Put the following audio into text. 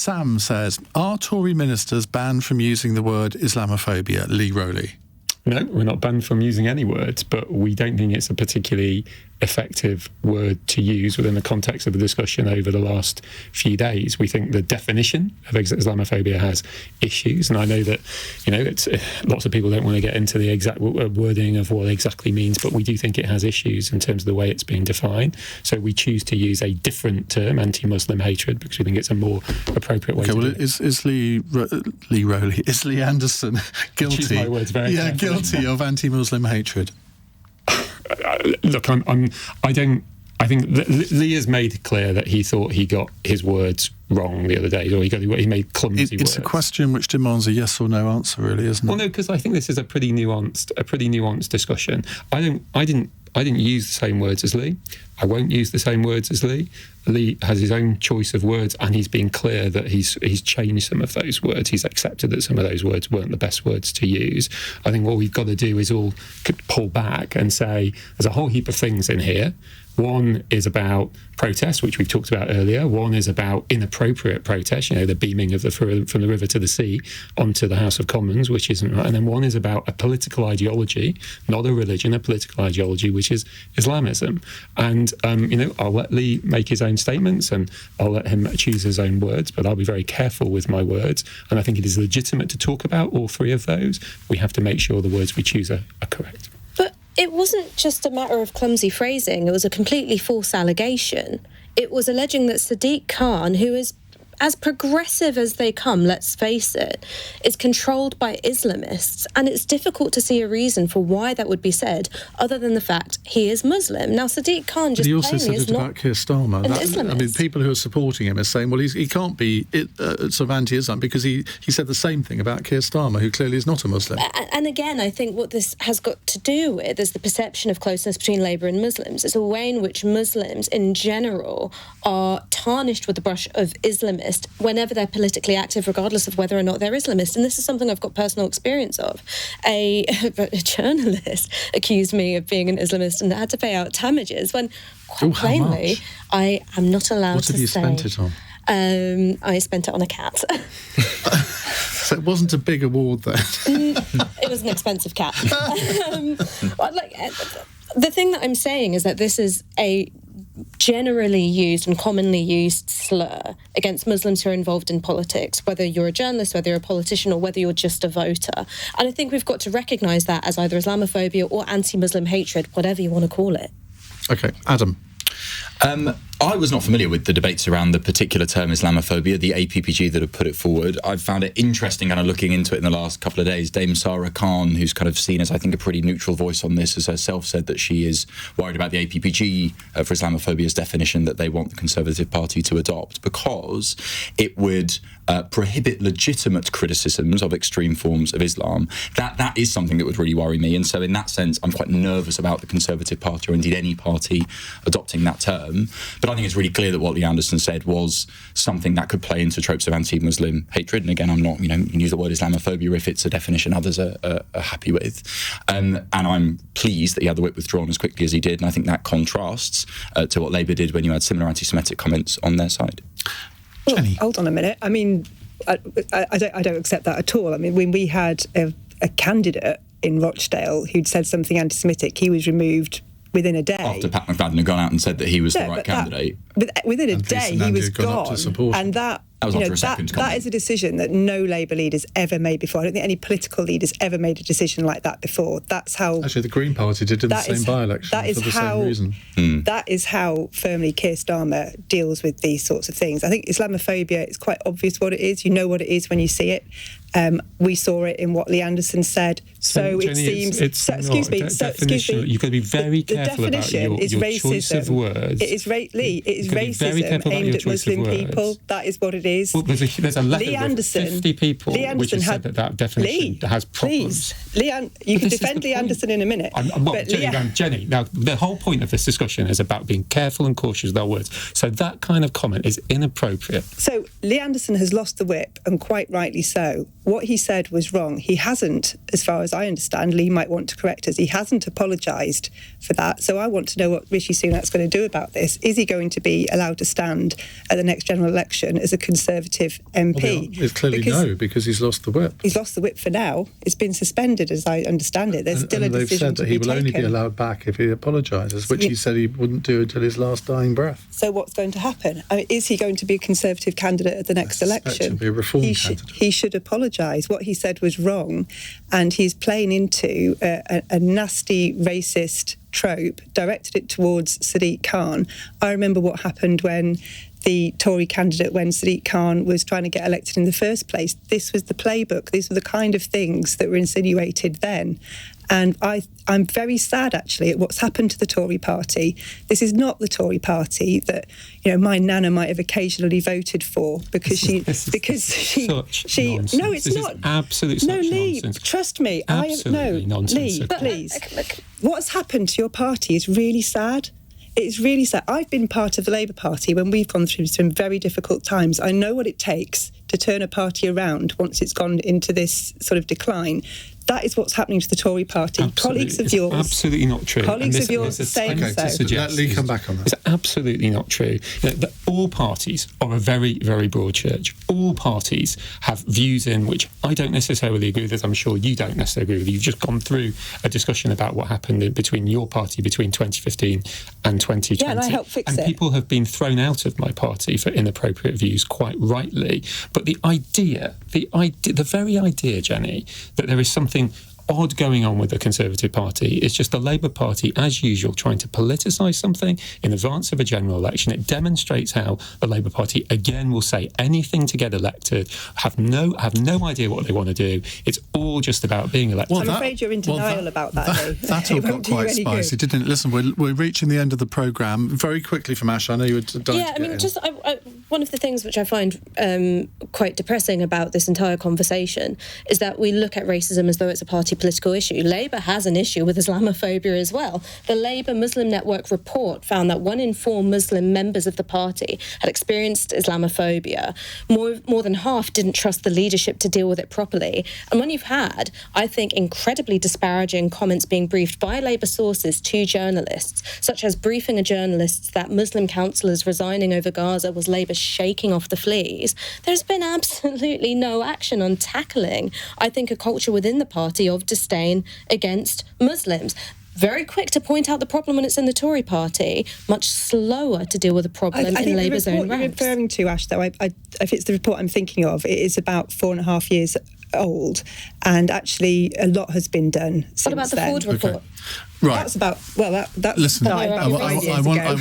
Sam says, are Tory ministers banned from using the word Islamophobia? Lee Rowley. No, we're not banned from using any words, but we don't think it's a particularly effective word to use within the context of the discussion over the last few days. We think the definition of Islamophobia has issues, and I know that, it's lots of people don't want to get into the exact wording of what it exactly means, but we do think it has issues in terms of the way it's being defined. So we choose to use a different term, anti-Muslim hatred, because we think it's a more appropriate way to do it. Is Lee Rowley, is Lee Anderson guilty? Choose my words very carefully. Guilty of anti-Muslim hatred? Look, I think Lee has made clear that he thought he got his words wrong the other day, or he made clumsy words. It's a question which demands a yes or no answer, really, isn't it? Well, no, because I think this is a pretty nuanced discussion. I didn't use the same words as Lee. I won't use the same words as Lee. Lee has his own choice of words, and he's been clear that he's changed some of those words. He's accepted that some of those words weren't the best words to use. I think what we've got to do is all pull back and say there's a whole heap of things in here. One is about protest, which we've talked about earlier. One is about inappropriate protest, the beaming of from the river to the sea onto the House of Commons, which isn't right. And then one is about a political ideology, not a religion, a political ideology, which is Islamism. And, I'll let Lee make his own statements and I'll let him choose his own words, but I'll be very careful with my words. And I think it is legitimate to talk about all three of those. We have to make sure the words we choose are correct. But it wasn't just a matter of clumsy phrasing. It was a completely false allegation. It was alleging that Sadiq Khan, who is as progressive as they come, let's face it, is controlled by Islamists. And it's difficult to see a reason for why that would be said, other than the fact he is Muslim. Now, Sadiq Khan just plainly is not. He also said it about Keir Starmer. Islamist. People who are supporting him are saying, well, he can't be sort of anti-Islam because he said the same thing about Keir Starmer, who clearly is not a Muslim. And again, I think what this has got to do with is the perception of closeness between Labour and Muslims. It's a way in which Muslims, in general, are tarnished with the brush of Islamists whenever they're politically active, regardless of whether or not they're Islamist. And this is something I've got personal experience of. A journalist accused me of being an Islamist and had to pay out damages when, quite plainly, I am not allowed to say... What have you spent it on? I spent it on a cat. So it wasn't a big award then? It was an expensive cat. The thing that I'm saying is that this is a generally used and commonly used slur against Muslims who are involved in politics, whether you're a journalist, whether you're a politician, or whether you're just a voter. And I think we've got to recognise that as either Islamophobia or anti-Muslim hatred, whatever you want to call it. OK, Adam. I was not familiar with the debates around the particular term Islamophobia, the APPG that have put it forward. I've found it interesting kind of looking into it in the last couple of days. Dame Sarkar Khan, who's kind of seen as, I think, a pretty neutral voice on this, has herself said that she is worried about the APPG for Islamophobia's definition that they want the Conservative Party to adopt because it would prohibit legitimate criticisms of extreme forms of Islam. That is something that would really worry me. And so in that sense, I'm quite nervous about the Conservative Party or indeed any party adopting that term. But I think it's really clear that what Lee Anderson said was something that could play into tropes of anti-Muslim hatred. And again, I'm not, you can use the word Islamophobia if it's a definition others are happy with. And I'm pleased that he had the whip withdrawn as quickly as he did. And I think that contrasts to what Labour did when you had similar anti-Semitic comments on their side. Jenny. Hold on a minute. I mean, I don't accept that at all. I mean, when we had a candidate in Rochdale who'd said something anti-Semitic, he was removed within a day. After Pat McFadden had gone out and said that he was the right candidate. Within a day, he was gone. And that is a decision that no Labour leaders ever made before. I don't think any political leaders ever made a decision like that before. That's how... Actually, the Green Party did in the same by-election for the same reason. That is how firmly Keir Starmer deals with these sorts of things. I think Islamophobia is quite obvious what it is. You know what it is when you see it. We saw it in what Lee Anderson said. So Jenny, it seems... excuse me. You've got to be very careful about your choice of words. It is racism aimed at Muslim people. That is what it is. Well, there's a letter with 50 people which has said that definition has problems. Please, you can defend Lee Anderson in a minute. Jenny, now, the whole point of this discussion is about being careful and cautious with our words. So that kind of comment is inappropriate. So Lee Anderson has lost the whip, and quite rightly so. What he said was wrong. He hasn't, as far as as I understand, Lee might want to correct us, he hasn't apologised for that. So I want to know what Rishi Sunak's going to do about this. Is he going to be allowed to stand at the next general election as a Conservative MP? Well, it's clearly no, because he's lost the whip. He's lost the whip for now. It's been suspended, as I understand it. There's still a they've decision said to that he be will only taken. be allowed back if he apologises, which he said he wouldn't do until his last dying breath. So what's going to happen? I mean, is he going to be a Conservative candidate at the next election? Be a Reform candidate. He should apologise. What he said was wrong, and he's playing into a nasty racist trope, directed it towards Sadiq Khan. I remember what happened when the Tory candidate, when Sadiq Khan was trying to get elected in the first place. This was the playbook. These were the kind of things that were insinuated then. And I'm very sad, actually, at what's happened to the Tory party. This is not the Tory party that, my nana might have occasionally voted for because she. No, it's not. Absolute no, such Lee, nonsense. trust me. Absolutely nonsense. Lee, please. What's happened to your party is really sad. It's really sad. I've been part of the Labour Party when we've gone through some very difficult times. I know what it takes to turn a party around once it's gone into this sort of decline. That is what's happening to the Tory party. Absolutely. Colleagues of yours... Absolutely not true. Colleagues of yours are saying so. Let Lee come back on that. It's absolutely not true. All parties are a very, very broad church. All parties have views in which I don't necessarily agree with, as I'm sure you don't necessarily agree with. You've just gone through a discussion about what happened between your party between 2015 and 2020. Yeah, and I helped fix it. And people have been thrown out of my party for inappropriate views, quite rightly. But the very idea, Jenny, that there is something odd going on with the Conservative Party is just the Labour Party, as usual, trying to politicise something in advance of a general election. It demonstrates how the Labour Party, again, will say anything to get elected, have no idea what they want to do. It's all just about being elected. I'm afraid you're in denial about that, Lee. That all got quite spicy, didn't it? Listen, we're reaching the end of the programme. Very quickly from Ash, I know you were dying to get in. One of the things which I find quite depressing about this entire conversation is that we look at racism as though it's a party political issue. Labour has an issue with Islamophobia as well. The Labour Muslim Network report found that 1 in 4 Muslim members of the party had experienced Islamophobia. More than half didn't trust the leadership to deal with it properly. And when you've had, I think, incredibly disparaging comments being briefed by Labour sources to journalists, such as briefing a journalist that Muslim councillors resigning over Gaza was Labour shaking off the fleas, there's been absolutely no action on tackling, I think, a culture within the party of disdain against Muslims. Very quick to point out the problem when it's in the Tory party, much slower to deal with the problem in Labour's own ranks. The report you're referring to, Ash, though, if it's the report I'm thinking of, it is about 4.5 years old, and actually a lot has been done since then. What about the Ford report? Right. That's about, that's Listen, 5 years ago. I want